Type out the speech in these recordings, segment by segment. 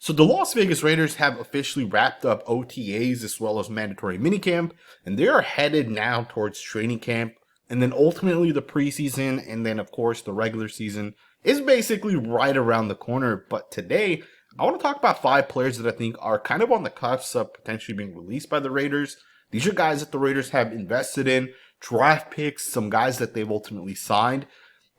So the Las Vegas Raiders have officially wrapped up OTAs as well as mandatory minicamp, and they are headed now towards training camp, and then ultimately the preseason, and then of course the regular season is basically right around the corner. But today, I want to talk about 5 players that I think are kind of on the cusp of potentially being released by the Raiders. These are guys that the Raiders have invested in, draft picks, some guys that they've ultimately signed.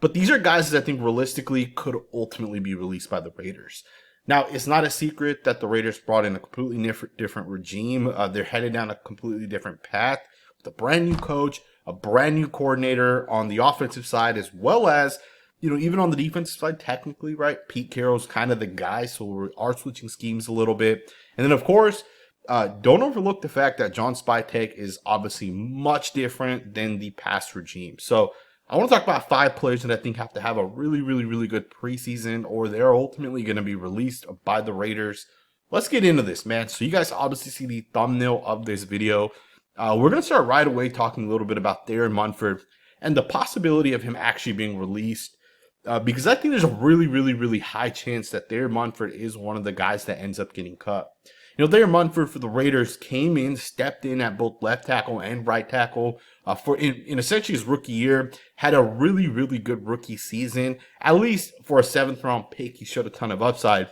But these are guys that I think realistically could ultimately be released by the Raiders. Now, it's not a secret that the Raiders brought in a completely different regime. They're headed down a completely different path with a brand new coach, a brand new coordinator on the offensive side, as well as, even on the defensive side, technically, right? Pete Carroll's kind of the guy, so we are switching schemes a little bit. And then, of course, don't overlook the fact that John Spytek is obviously much different than the past regime. So I want to talk about 5 players that I think have to have a really, really, really good preseason, or they're ultimately going to be released by the Raiders. Let's get into this, man. So you guys obviously see the thumbnail of this video. We're going to start right away talking a little bit about Thayer Munford and the possibility of him actually being released, because I think there's a really, really, really high chance that Thayer Munford is one of the guys that ends up getting cut. Thayer Munford for the Raiders came in, stepped in at both left tackle and right tackle in essentially his rookie year, had a really, really good rookie season. At least for a 7th round pick, he showed a ton of upside.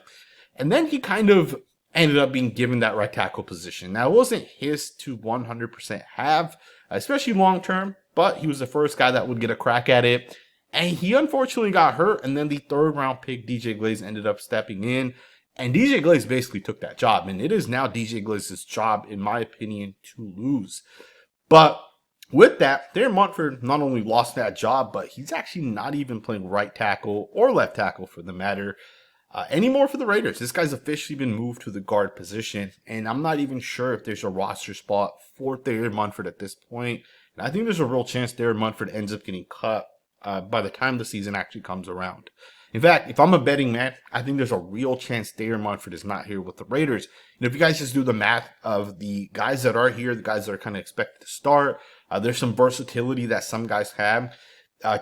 And then he kind of ended up being given that right tackle position. Now, it wasn't his to 100% have, especially long term, but he was the first guy that would get a crack at it. And he unfortunately got hurt, and then the 3rd round pick, DJ Glaze, ended up stepping in. And DJ Glaze basically took that job, and it is now DJ Glaze's job, in my opinion, to lose. But with that, Thayer Munford not only lost that job, but he's actually not even playing right tackle or left tackle for the matter anymore for the Raiders. This guy's officially been moved to the guard position, and I'm not even sure if there's a roster spot for Thayer Munford at this point. And I think there's a real chance Thayer Munford ends up getting cut by the time the season actually comes around. In fact, if I'm a betting man, I think there's a real chance Thayer Munford is not here with the Raiders. And if you guys just do the math of the guys that are here, the guys that are kind of expected to start, there's some versatility that some guys have.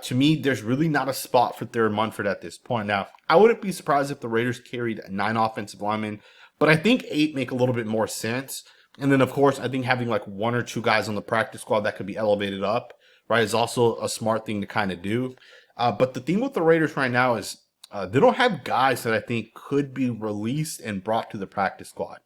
To me, there's really not a spot for Thayer Munford at this point. Now, I wouldn't be surprised if the Raiders carried 9 offensive linemen, but I think 8 make a little bit more sense. And then, of course, I think having like 1 or 2 guys on the practice squad that could be elevated up, right, is also a smart thing to kind of do. But the thing with the Raiders right now is they don't have guys that I think could be released and brought to the practice squad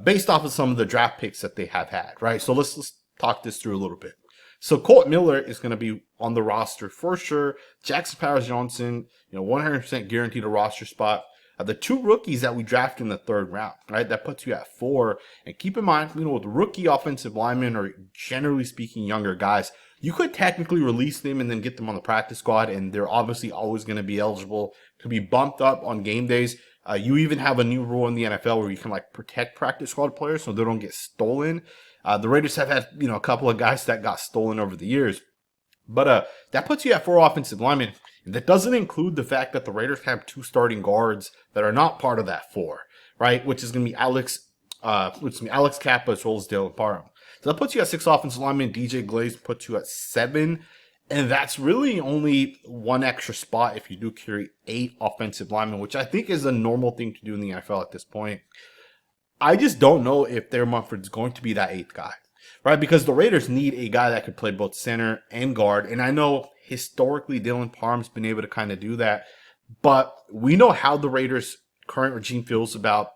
based off of some of the draft picks that they have had, right? So let's talk this through a little bit. So Colt Miller is going to be on the roster for sure. Jackson Powers-Johnson, 100% guaranteed a roster spot. The 2 rookies that we drafted in the 3rd round, right? That puts you at 4. And keep in mind, with rookie offensive linemen, or generally speaking, younger guys, you could technically release them and then get them on the practice squad, and they're obviously always going to be eligible to be bumped up on game days. You even have a new rule in the NFL where you can protect practice squad players so they don't get stolen. The Raiders have had, a couple of guys that got stolen over the years. But that puts you at 4 offensive linemen. And that doesn't include the fact that the Raiders have 2 starting guards that are not part of that 4, right? Which is going to be Alex Kappa as well as Dylan Parham. So that puts you at 6 offensive linemen. DJ Glaze puts you at 7. And that's really only 1 extra spot if you do carry 8 offensive linemen, which I think is a normal thing to do in the NFL at this point. I just don't know if Thayer Munford is going to be that 8th guy, right? Because the Raiders need a guy that could play both center and guard. And I know historically Dylan Parham's been able to kind of do that. But we know how the Raiders' current regime feels about,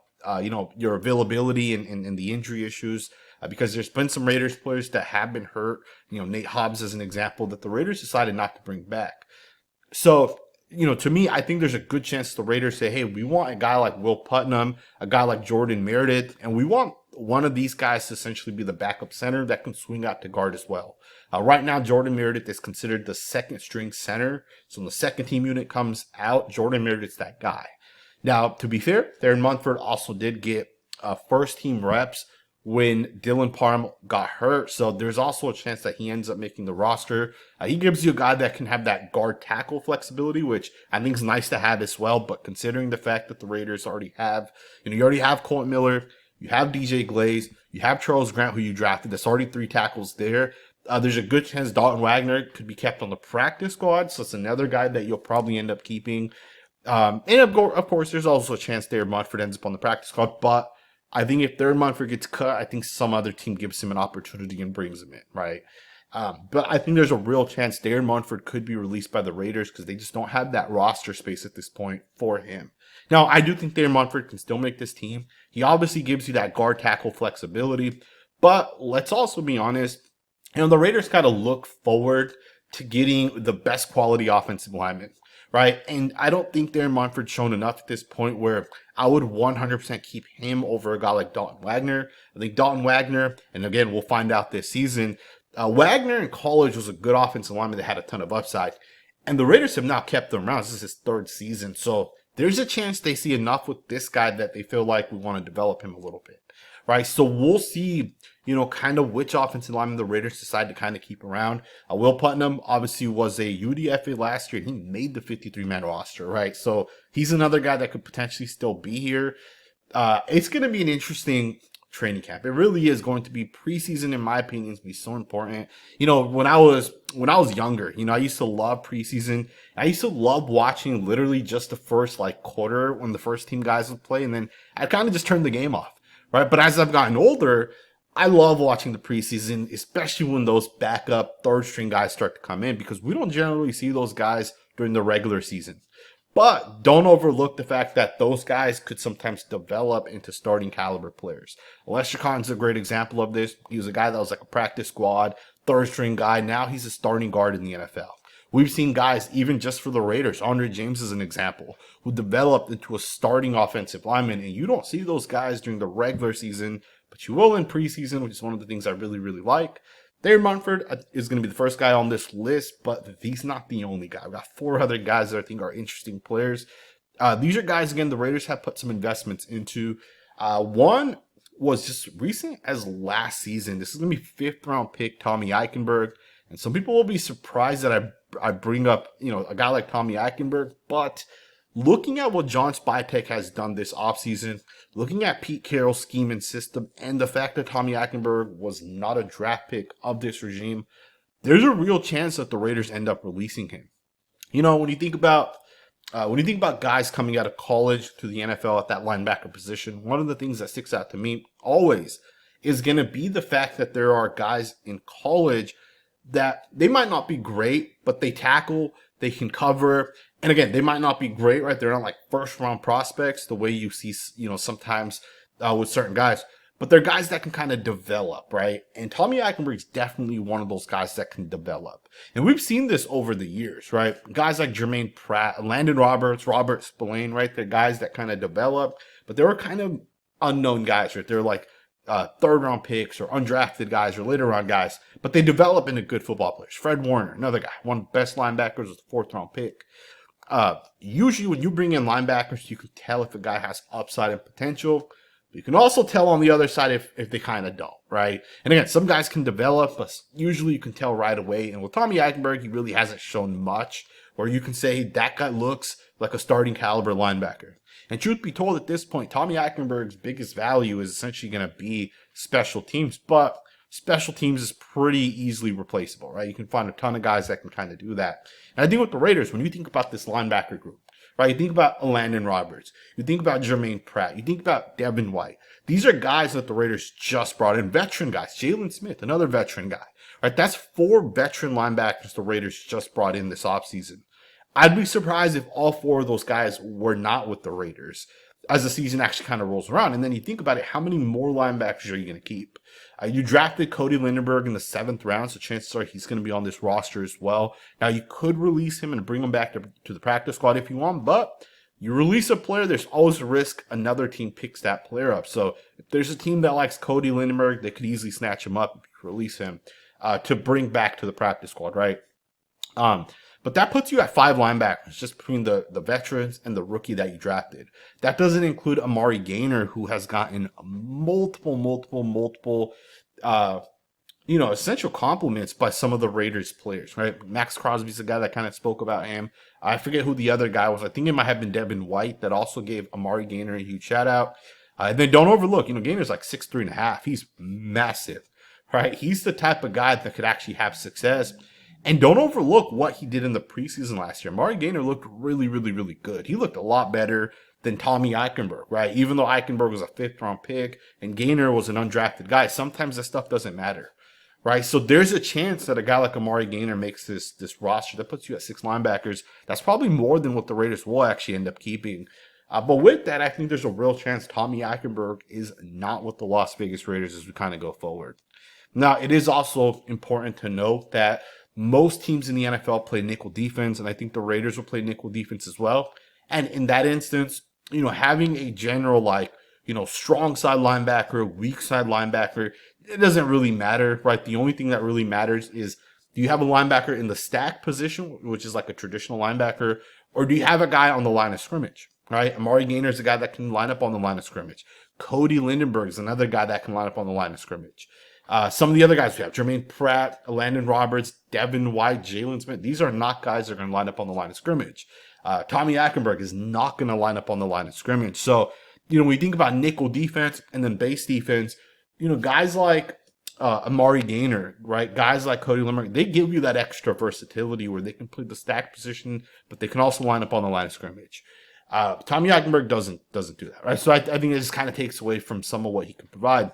your availability and the injury issues. Because there's been some Raiders players that have been hurt. Nate Hobbs as an example that the Raiders decided not to bring back. So, to me, I think there's a good chance the Raiders say, hey, we want a guy like Will Putnam, a guy like Jordan Meredith, and we want one of these guys to essentially be the backup center that can swing out to guard as well. Right now, Jordan Meredith is considered the 2nd string center. So when the 2nd team unit comes out, Jordan Meredith's that guy. Now, to be fair, Thayer Munford also did get 1st team reps when Dylan Parham got hurt. So there's also a chance that he ends up making the roster. He gives you a guy that can have that guard tackle flexibility, which I think is nice to have as well. But considering the fact that the Raiders already have, you already have Colt Miller, you have DJ Glaze, you have Charles Grant, who you drafted. There's already 3 tackles there. There's a good chance Dalton Wagner could be kept on the practice squad. So it's another guy that you'll probably end up keeping. And of course, there's also a chance Darren Munford ends up on the practice squad. But I think if Darren Munford gets cut, I think some other team gives him an opportunity and brings him in, right? But I think there's a real chance Darren Munford could be released by the Raiders because they just don't have that roster space at this point for him. Now, I do think Darren Munford can still make this team. He obviously gives you that guard tackle flexibility. But let's also be honest, the Raiders got to look forward to getting the best quality offensive linemen, right? And I don't think Darren Munford's shown enough at this point where I would 100% keep him over a guy like Dalton Wagner. I think Dalton Wagner, and again, we'll find out this season, Wagner in college was a good offensive lineman that had a ton of upside. And the Raiders have now kept him around. This is his third season. So there's a chance they see enough with this guy that they feel like we want to develop him a little bit, right? So we'll see, kind of which offensive lineman the Raiders decide to kind of keep around. Will Putnam obviously was a UDFA last year, and he made the 53-man roster, right? So he's another guy that could potentially still be here. It's going to be an interesting training camp. It really is going to be. Preseason, in my opinion, is be so important. When I was younger, I used to love preseason. I used to love watching literally just the first quarter when the first team guys would play, and then I kind of just turned the game off, right? But as I've gotten older, I love watching the preseason, especially when those backup third string guys start to come in, because we don't generally see those guys during the regular season. But don't overlook the fact that those guys could sometimes develop into starting caliber players. Lester Cotton's a great example of this. He was a guy that was like a practice squad, third string guy. Now he's a starting guard in the NFL. We've seen guys, even just for the Raiders, Andre James is an example, who developed into a starting offensive lineman. And you don't see those guys during the regular season, but you will in preseason, which is one of the things I really, really like. Darren Munford is going to be the first guy on this list, but he's not the only guy. We've got 4 other guys that I think are interesting players. These are guys, again, the Raiders have put some investments into. One was just recent as last season. This is going to be 5th round pick Tommy Eichenberg. And some people will be surprised that I bring up, a guy like Tommy Eichenberg, but looking at what John Spytek has done this offseason, looking at Pete Carroll's scheme and system, and the fact that Tommy Eichenberg was not a draft pick of this regime, there's a real chance that the Raiders end up releasing him. When you think about guys coming out of college to the NFL at that linebacker position, one of the things that sticks out to me always is going to be the fact that there are guys in college that they might not be great, but they tackle, they can cover. And again, they might not be great, right? They're not like first round prospects the way you see, sometimes with certain guys, but they're guys that can kind of develop, right? And Tommy Eichenberg is definitely one of those guys that can develop. And we've seen this over the years, right? Guys like Jermaine Pratt, Landon Roberts, Robert Spillane, right? They're guys that kind of develop, but they were kind of unknown guys, right? They're like third round picks or undrafted guys or later round guys, but they develop into good football players. Fred Warner, another guy, one of the best linebackers, was a 4th round pick. Usually when you bring in linebackers, you can tell if a guy has upside and potential. You can also tell on the other side if they kind of don't, right? And again, some guys can develop, but usually you can tell right away. And with Tommy Eichenberg, he really hasn't shown much where you can say that guy looks like a starting caliber linebacker. And truth be told, at this point, Tommy Eichenberg's biggest value is essentially going to be special teams, but special teams is pretty easily replaceable, right? You can find a ton of guys that can kind of do that. And I think with the Raiders, when you think about this linebacker group, right, you think about Landon Roberts, you think about Jermaine Pratt, you think about Devin White. These are guys that the Raiders just brought in, veteran guys. Jalen Smith, another veteran guy, right? That's 4 veteran linebackers the Raiders just brought in this offseason. I'd be surprised if all 4 of those guys were not with the Raiders as the season actually kind of rolls around. And then you think about it, how many more linebackers are you going to keep? You drafted Cody Lindenberg in the 7th round, so chances are he's going to be on this roster as well. Now, you could release him and bring him back to the practice squad if you want, but you release a player, there's always a risk another team picks that player up. So if there's a team that likes Cody Lindenberg, they could easily snatch him up if you release him to bring back to the practice squad, right? But that puts you at 5 linebackers, just between the veterans and the rookie that you drafted. That doesn't include Amari Gaynor, who has gotten multiple, essential compliments by some of the Raiders players, right? Maxx Crosby's the guy that kind of spoke about him. I forget who the other guy was. I think it might have been Devin White that also gave Amari Gaynor a huge shout out. And then don't overlook, Gaynor's like 6'3.5". He's massive, right? He's the type of guy that could actually have success. And don't overlook what he did in the preseason last year. Amari Gainer looked really, really, really good. He looked a lot better than Tommy Eichenberg, right? Even though Eichenberg was a 5th-round pick and Gainer was an undrafted guy, sometimes that stuff doesn't matter, right? So there's a chance that a guy like Amari Gainer makes this roster. That puts you at 6 linebackers. That's probably more than what the Raiders will actually end up keeping. But with that, I think there's a real chance Tommy Eichenberg is not with the Las Vegas Raiders as we kind of go forward. Now, it is also important to note that most teams in the NFL play nickel defense, and I think the Raiders will play nickel defense as well. And in that instance, having a general like, strong side linebacker, weak side linebacker, it doesn't really matter, right? The only thing that really matters is, do you have a linebacker in the stack position, which is like a traditional linebacker, or do you have a guy on the line of scrimmage, right? Amari Gainer is a guy that can line up on the line of scrimmage. Cody Lindenberg is another guy that can line up on the line of scrimmage. Some of the other guys we have, Jermaine Pratt, Landon Roberts, Devin White, Jalen Smith. These are not guys that are going to line up on the line of scrimmage. Tommy Eichenberg is not going to line up on the line of scrimmage. So, when we think about nickel defense and then base defense, guys like Amari Gainer, right? Guys like Cody Lindenberg, they give you that extra versatility where they can play the stack position, but they can also line up on the line of scrimmage. Tommy Eichenberg doesn't do that, right? So I think it just kind of takes away from some of what he can provide.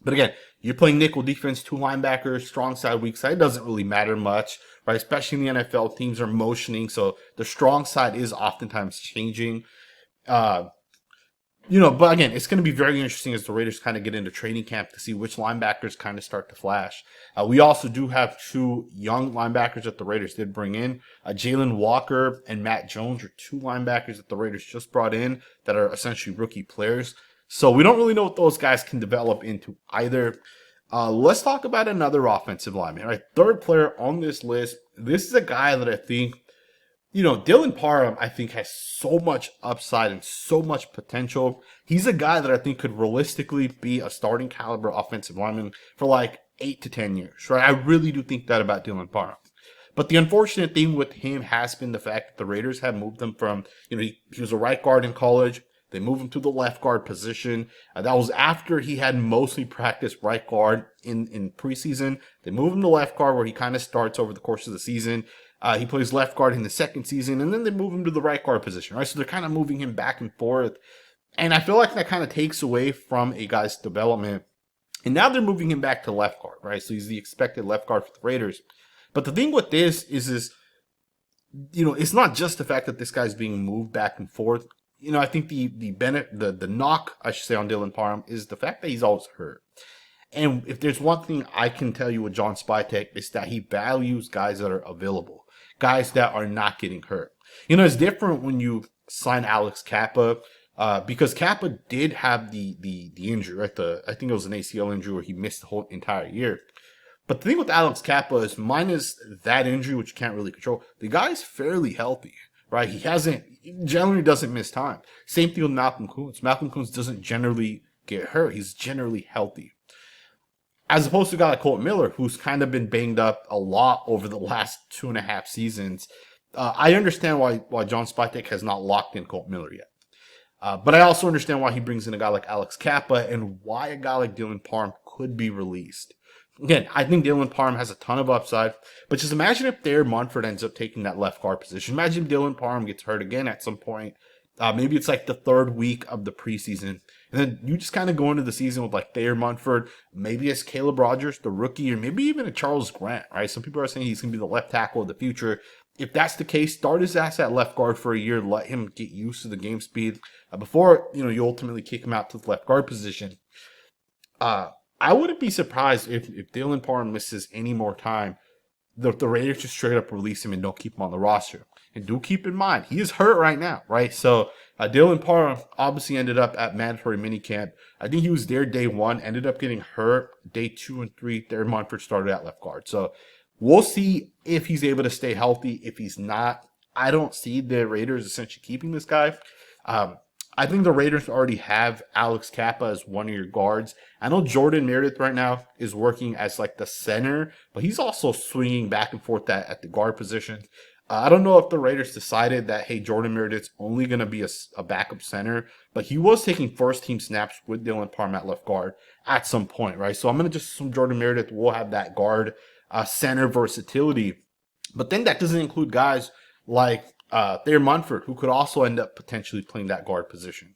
But again, you're playing nickel defense, 2 linebackers, strong side, weak side. It doesn't really matter much, right? Especially in the NFL, teams are motioning, so the strong side is oftentimes changing. But again, it's going to be very interesting as the Raiders kind of get into training camp to see which linebackers kind of start to flash. We also do have 2 young linebackers that the Raiders did bring in. Jalen Walker and Matt Jones are 2 linebackers that the Raiders just brought in that are essentially rookie players. So we don't really know what those guys can develop into either. Let's talk about another offensive lineman, right? 3rd player on this list. This is a guy that I think, Dylan Parham, I think, has so much upside and so much potential. He's a guy that I think could realistically be a starting caliber offensive lineman for like 8 to 10 years, right? I really do think that about Dylan Parham. But the unfortunate thing with him has been the fact that the Raiders have moved him from, he was a right guard in college. They moved him to the left guard position. That was after he had mostly practiced right guard in preseason. They moved him to left guard where he kind of starts over the course of the season. He plays left guard in the second season, and then they move him to the right guard position, right? So they're kind of moving him back and forth. And I feel like that kind of takes away from a guy's development. And now they're moving him back to left guard, right? So he's the expected left guard for the Raiders. But the thing with this is it's not just the fact that this guy's being moved back and forth. I think the knock, I should say, on Dylan Parham is the fact that he's always hurt. And if there's one thing I can tell you with John Spytek, is that he values guys that are available, guys that are not getting hurt. It's different when you sign Alex Kappa, because Kappa did have the injury, right? I think it was an ACL injury where he missed the whole entire year. But the thing with Alex Kappa is, minus that injury, which you can't really control, the guy's fairly healthy. Right, he generally doesn't miss time. Same thing with Malcolm Koonce. Malcolm Koonce doesn't generally get hurt. He's generally healthy. As opposed to a guy like Colton Miller, who's kind of been banged up a lot over the last 2.5 seasons. I understand why John Spytek has not locked in Colton Miller yet. But I also understand why he brings in a guy like Alex Kappa and why a guy like Dylan Parham could be released. Again, I think Dylan Parham has a ton of upside, but just imagine if Thayer Munford ends up taking that left guard position. Imagine if Dylan Parham gets hurt again at some point. Maybe it's like the 3rd week of the preseason. And then you just kind of go into the season with like Thayer Munford, maybe it's Caleb Rogers, the rookie, or maybe even a Charles Grant, right? Some people are saying he's going to be the left tackle of the future. If that's the case, start his ass at left guard for a year, let him get used to the game speed before, you ultimately kick him out to the left guard position. I wouldn't be surprised if Dylan Parham misses any more time. The Raiders just straight up release him and don't keep him on the roster. And do keep in mind, he is hurt right now, right? So Dylan Parham obviously ended up at mandatory minicamp. I think he was there day 1, ended up getting hurt day 2 and 3. Thayer Munford started at left guard. So we'll see if he's able to stay healthy. If he's not, I don't see the Raiders essentially keeping this guy. I think the Raiders already have Alex Kappa as one of your guards. I know Jordan Meredith right now is working as like the center, but he's also swinging back and forth at the guard position. I don't know if the Raiders decided that, hey, Jordan Meredith's only going to be a backup center, but he was taking first team snaps with Dylan Parham at left guard at some point, right? So I'm going to just assume Jordan Meredith will have that guard center versatility. But then that doesn't include guys like Thayer Munford, who could also end up potentially playing that guard position.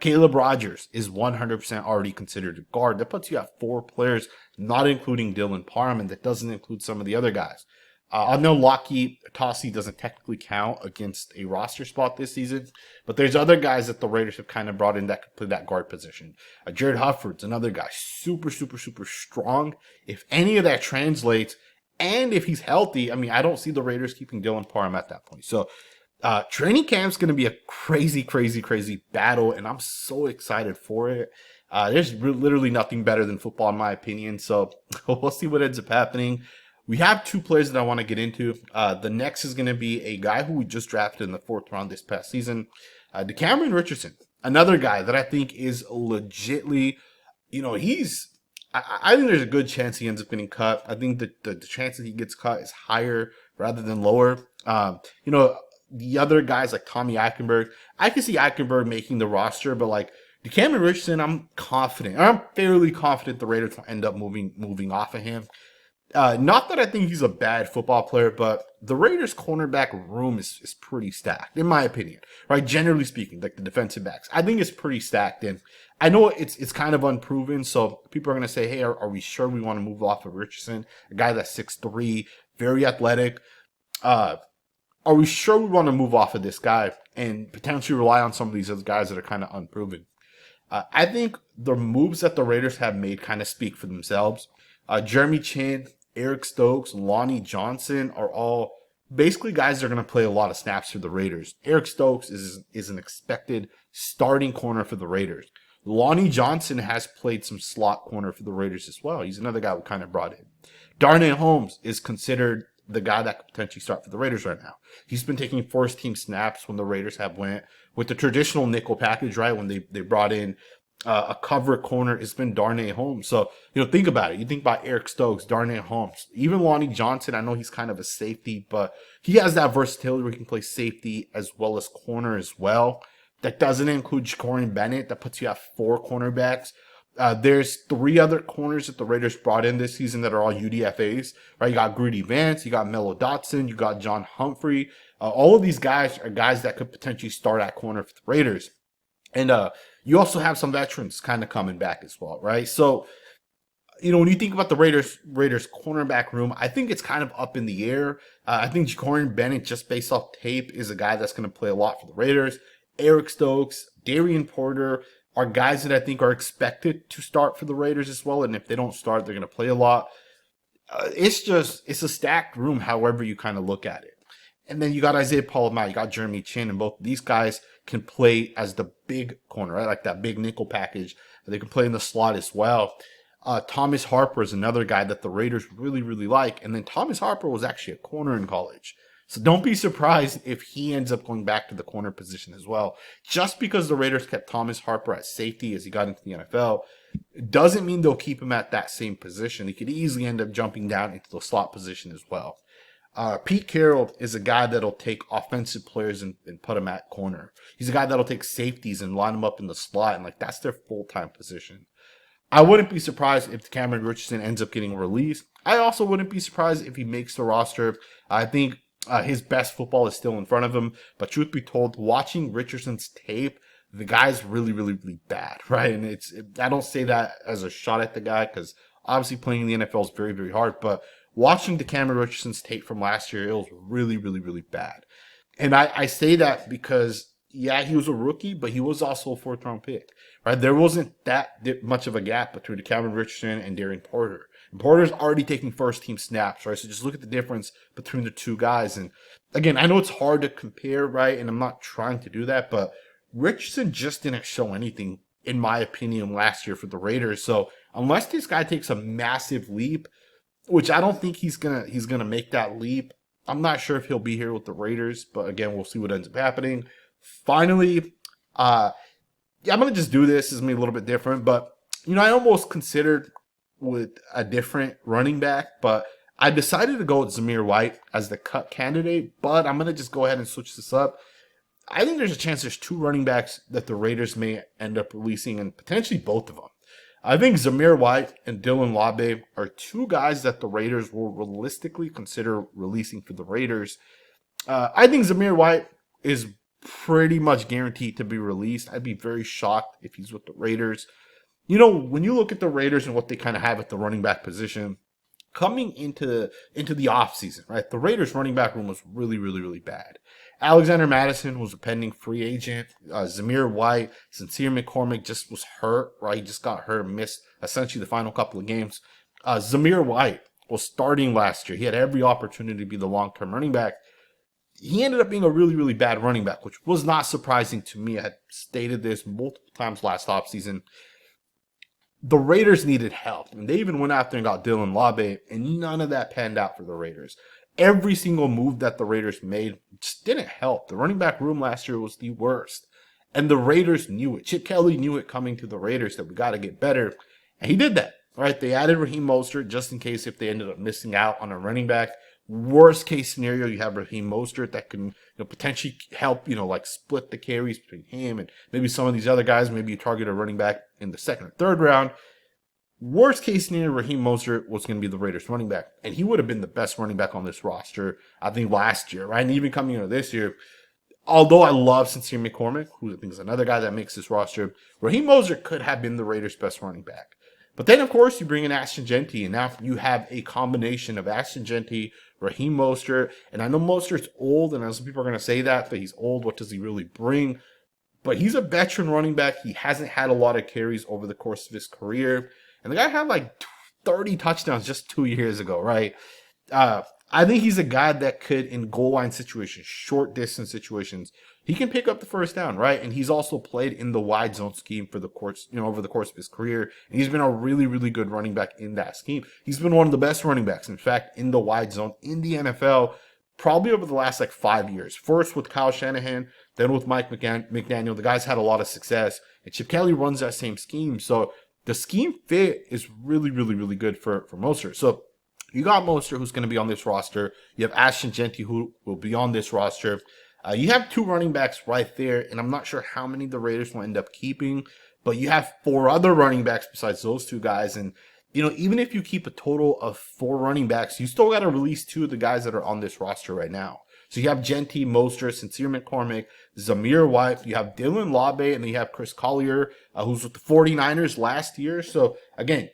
Caleb Rogers is 100% already considered a guard. That puts you at 4 players, not including Dylan Parham, and that doesn't include some of the other guys. I know Lockie Tossie doesn't technically count against a roster spot this season, but there's other guys that the Raiders have kind of brought in that could play that guard position. Jared Hufford's another guy, super strong. If any of that translates, and if he's healthy, I mean, I don't see the Raiders keeping Dylan Parham at that point. So training camp's going to be a crazy battle, and I'm so excited for it. There's literally nothing better than football, in my opinion. So we'll see what ends up happening. We have 2 players that I want to get into. The next is going to be a guy who we just drafted in the 4th round this past season, DeCameron Richardson. Another guy that I think is legitly, I think there's a good chance he ends up getting cut. I think that the chance that he gets cut is higher rather than lower. The other guys like Tommy Eichenberg, I can see Eichenberg making the roster, but like DeCameron Richardson, I'm fairly confident the Raiders will end up moving off of him. Not that I think he's a bad football player, but the Raiders' cornerback room is pretty stacked, in my opinion, right? Generally speaking, like the defensive backs, I think it's pretty stacked. And I know it's kind of unproven, so people are going to say, hey, are we sure we want to move off of Richardson, a guy that's 6'3", very athletic? Are we sure we want to move off of this guy and potentially rely on some of these other guys that are kind of unproven? I think the moves that the Raiders have made kind of speak for themselves. Jeremy Chin, Eric Stokes, Lonnie Johnson are all basically guys that are going to play a lot of snaps for the Raiders. Eric Stokes is an expected starting corner for the Raiders. Lonnie Johnson has played some slot corner for the Raiders as well. He's another guy we kind of brought in. Darnay Holmes is considered the guy that could potentially start for the Raiders right now. He's been taking first team snaps when the Raiders have went with the traditional nickel package, right? When they brought in a cover corner, it's been Darnay Holmes. So, think about it. You think about Eric Stokes, Darnay Holmes, even Lonnie Johnson. I know he's kind of a safety, but he has that versatility where he can play safety as well as corner as well. That doesn't include Ja'Cory Bennett. That puts you at 4 cornerbacks. There's 3 other corners that the Raiders brought in this season that are all UDFAs, right? You got Greedy Vance, you got Mello Dotson, you got John Humphrey. All of these guys are guys that could potentially start at corner for the Raiders. And you also have some veterans kind of coming back as well, right? So, when you think about the Raiders cornerback room, I think it's kind of up in the air. I think Ja'Cory Bennett, just based off tape, is a guy that's going to play a lot for the Raiders. Eric Stokes, Darian Porter are guys that I think are expected to start for the Raiders as well. And if they don't start, they're going to play a lot. It's a stacked room, however you kind of look at it. And then you got Isaiah Palomar, you got Jeremy Chin, and both of these guys can play as the big corner, right? Like that big nickel package. They can play in the slot as well. Thomas Harper is another guy that the Raiders really like. And then Thomas Harper was actually a corner in college. So don't be surprised if he ends up going back to the corner position as well. Just because the Raiders kept Thomas Harper at safety as he got into the NFL, doesn't mean they'll keep him at that same position. He could easily end up jumping down into the slot position as well. Pete Carroll is a guy that'll take offensive players and put them at corner. He's a guy that'll take safeties and line them up in the slot, and that's their full-time position. I wouldn't be surprised if Cameron Richardson ends up getting released. I also wouldn't be surprised if he makes the roster. I think his best football is still in front of him, but truth be told, watching Richardson's tape, the guy's really bad, right? And I don't say that as a shot at the guy, because obviously playing in the NFL is very hard, but watching DeCameron Richardson's tape from last year, it was really bad. And I say that because, yeah, he was a rookie, but he was also a 4th round pick, right? There wasn't that much of a gap between DeCameron Richardson and Darian Porter. And Porter's already taking first team snaps, right? So just look at the difference between the two guys. And again, I know it's hard to compare, right? And I'm not trying to do that, but Richardson just didn't show anything, in my opinion, last year for the Raiders. So unless this guy takes a massive leap, which I don't think he's gonna make that leap, I'm not sure if he'll be here with the Raiders, but again, we'll see what ends up happening. Finally, I'm gonna just do this. This is gonna be a little bit different, but I almost considered with a different running back, but I decided to go with Zamir White as the cut candidate, but I'm gonna just go ahead and switch this up. I think there's a chance there's 2 running backs that the Raiders may end up releasing, and potentially both of them. I think Zamir White and Dylan Labe are two guys that the Raiders will realistically consider releasing for the Raiders. I think Zamir White is pretty much guaranteed to be released. I'd be very shocked if he's with the Raiders. You know, when you look at the Raiders and what they kind of have at the running back position, coming into the offseason, right? The Raiders running back room was really, really, really bad. Alexander Madison was a pending free agent. Zamir White, Sincere McCormick just was hurt, right? He just got hurt, missed essentially the final couple of games. Zamir White was starting last year. He had every opportunity to be the long-term running back. He ended up being a really, really bad running back, which was not surprising to me. I had stated this multiple times last offseason. The Raiders needed help, and they even went after and got Dylan Labe, and none of that panned out for the Raiders. Every single move that the Raiders made just didn't help. The running back room last year was the worst, and the Raiders knew it. Chip Kelly knew it coming to the Raiders that we got to get better, and he did that. Right? They added Raheem Mostert just in case if they ended up missing out on a running back. Worst case scenario, you have Raheem Mostert that can potentially help, like split the carries between him and maybe some of these other guys. Maybe you target a running back in the second or third round. Worst case scenario, Raheem Mostert was going to be the Raiders running back. And he would have been the best running back on this roster, I think, last year, right? And even coming into this year, although I love Sincere McCormick, who I think is another guy that makes this roster, Raheem Mostert could have been the Raiders' best running back. But then, of course, you bring in Ashton Jeanty, and now you have a combination of Ashton Jeanty, Raheem Mostert, and I know Mostert's old, and some people are going to say that he's old. What does he really bring? But he's a veteran running back. He hasn't had a lot of carries over the course of his career, and the guy had like 30 touchdowns just 2 years ago, right? I think he's a guy that could, in goal line situations, short distance situations, he can pick up the first down, right? And he's also played in the wide zone scheme for the course, over the course of his career. And he's been a really, really good running back in that scheme. He's been one of the best running backs, in fact, in the wide zone in the NFL, probably over the last 5 years. First with Kyle Shanahan, then with Mike McDaniel. The guys had a lot of success. And Chip Kelly runs that same scheme. So the scheme fit is really, really, really good for Mostert. So you got Mostert, who's going to be on this roster. You have Ashton Jeanty, who will be on this roster. You have two running backs right there, and I'm not sure how many the Raiders will end up keeping, but you have four other running backs besides those two guys. And, even if you keep a total of four running backs, you still got to release two of the guys that are on this roster right now. So you have Jeanty, Mostert, Sincere McCormick, Zamir White, you have Dylan Labe, and then you have Chris Collier, who's with the 49ers last year. So, again,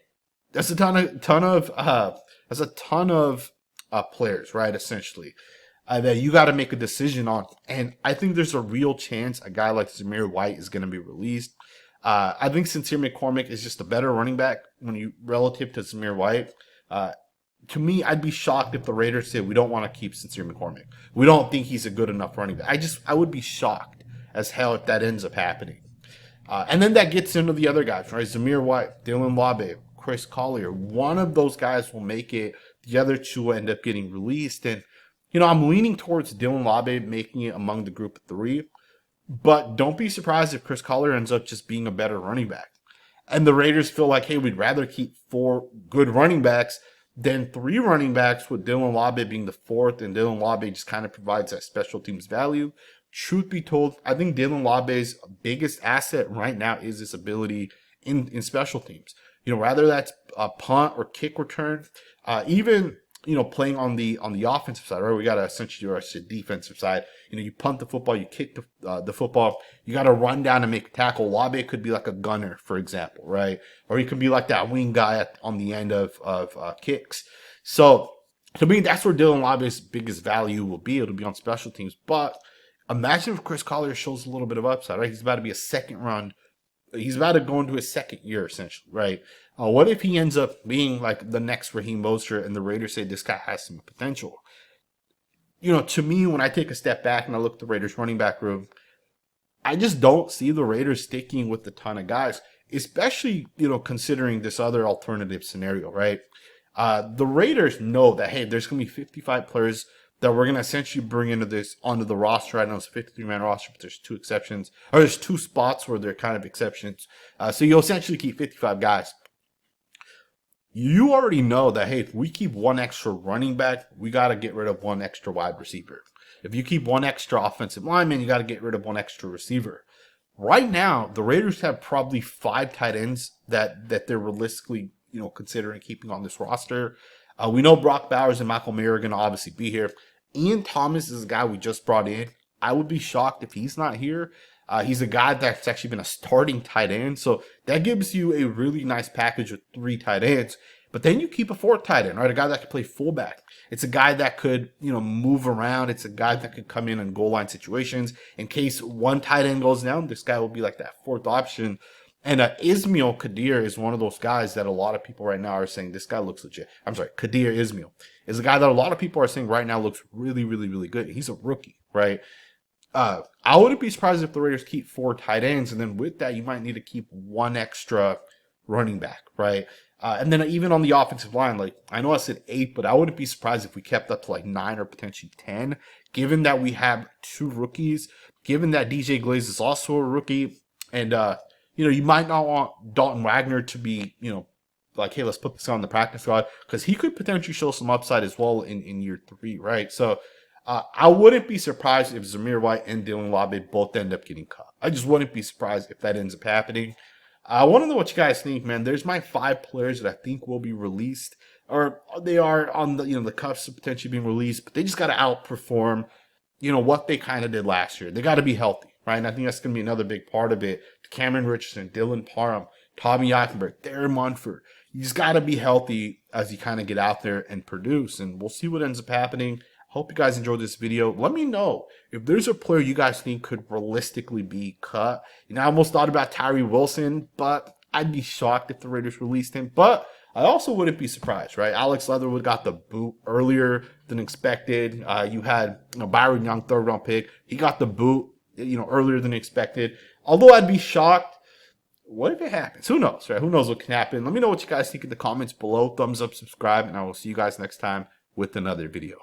that's a ton of players, right, essentially, that you got to make a decision on. And I think there's a real chance a guy like Zamir White is going to be released. I think Sincere McCormick is just a better running back relative to Zamir White. To me, I'd be shocked if the Raiders said we don't want to keep Sincere McCormick. We don't think he's a good enough running back. I would be shocked as hell if that ends up happening. And then that gets into the other guys, right? Zamir White, Dylan Labe, Chris Collier. One of those guys will make it. The other two will end up getting released. And, I'm leaning towards Dylan Labe making it among the group of three. But don't be surprised if Chris Collier ends up just being a better running back. And the Raiders feel like, hey, we'd rather keep four good running backs than three running backs, with Dylan Labe being the fourth. And Dylan Labe just kind of provides that special teams value. Truth be told, I think Dylan Labe's biggest asset right now is his ability in special teams. Rather that's a punt or kick return, even playing on the offensive side, right? We got to essentially rush the defensive side. You punt the football, you kick the football, you got to run down and make a tackle. Labe could be like a gunner, for example, right? Or he could be like that wing guy on the end of kicks. So to me, that's where Dylan Labe's biggest value will be. It'll be on special teams. But imagine if Chris Collier shows a little bit of upside, right? He's about to be a second round. He's about to go into his second year, essentially, right? What if he ends up being like the next Raheem Mostert and the Raiders say this guy has some potential? To me, when I take a step back and I look at the Raiders running back room, I just don't see the Raiders sticking with a ton of guys, especially, considering this other alternative scenario, right? The Raiders know that, hey, there's going to be 55 players that we're going to essentially bring onto the roster. I know it's a 53-man roster, but there's there's two spots where they're kind of exceptions. So you'll essentially keep 55 guys. You already know that, hey, if we keep one extra running back, we got to get rid of one extra wide receiver. If you keep one extra offensive lineman, you got to get rid of one extra receiver. right now, the Raiders have probably 5 tight ends that they're realistically, considering keeping on this roster. We know Brock Bowers and Michael Mayer are going to obviously be here. Ian Thomas is a guy we just brought in. I would be shocked if he's not here. He's a guy that's actually been a starting tight end. So that gives you a really nice package with 3 tight ends. But then you keep a 4th tight end, right? A guy that can play fullback. It's a guy that could, move around. It's a guy that could come in goal line situations. In case one tight end goes down, this guy will be like that 4th option. And Ismail Kadir is one of those guys that a lot of people right now are saying this guy looks legit. I'm sorry, Kadir Ismail is a guy that a lot of people are saying right now looks really, really, really good. He's a rookie, right? I wouldn't be surprised if the Raiders keep 4 tight ends, and then with that, you might need to keep 1 extra running back, right? And then even on the offensive line, like I know I said 8, but I wouldn't be surprised if we kept up to like 9 or potentially 10, given that we have 2 rookies, given that DJ Glaze is also a rookie, and you might not want Dalton Wagner to be, like, hey, let's put this on the practice squad, because he could potentially show some upside as well in year 3, right? So I wouldn't be surprised if Zamir White and Dylan Labe both end up getting cut. I just wouldn't be surprised if that ends up happening. I want to know what you guys think, man. There's my 5 players that I think will be released, or they are on the the cusp of potentially being released, but they just got to outperform, what they kind of did last year. They got to be healthy, right? And I think that's going to be another big part of it. Cameron Richardson, Dylan Parham, Tommy Eichenberg, Darren Munford. You just got to be healthy as you kind of get out there and produce, and we'll see what ends up happening. Hope you guys enjoyed this video. Let me know if there's a player you guys think could realistically be cut. I almost thought about Tyree Wilson, but I'd be shocked if the Raiders released him. But I also wouldn't be surprised, right? Alex Leatherwood got the boot earlier than expected. You had Byron Young, 3rd round pick. He got the boot, earlier than expected. Although I'd be shocked. What if it happens? Who knows, right? Who knows what can happen? Let me know what you guys think in the comments below. Thumbs up, subscribe, and I will see you guys next time with another video.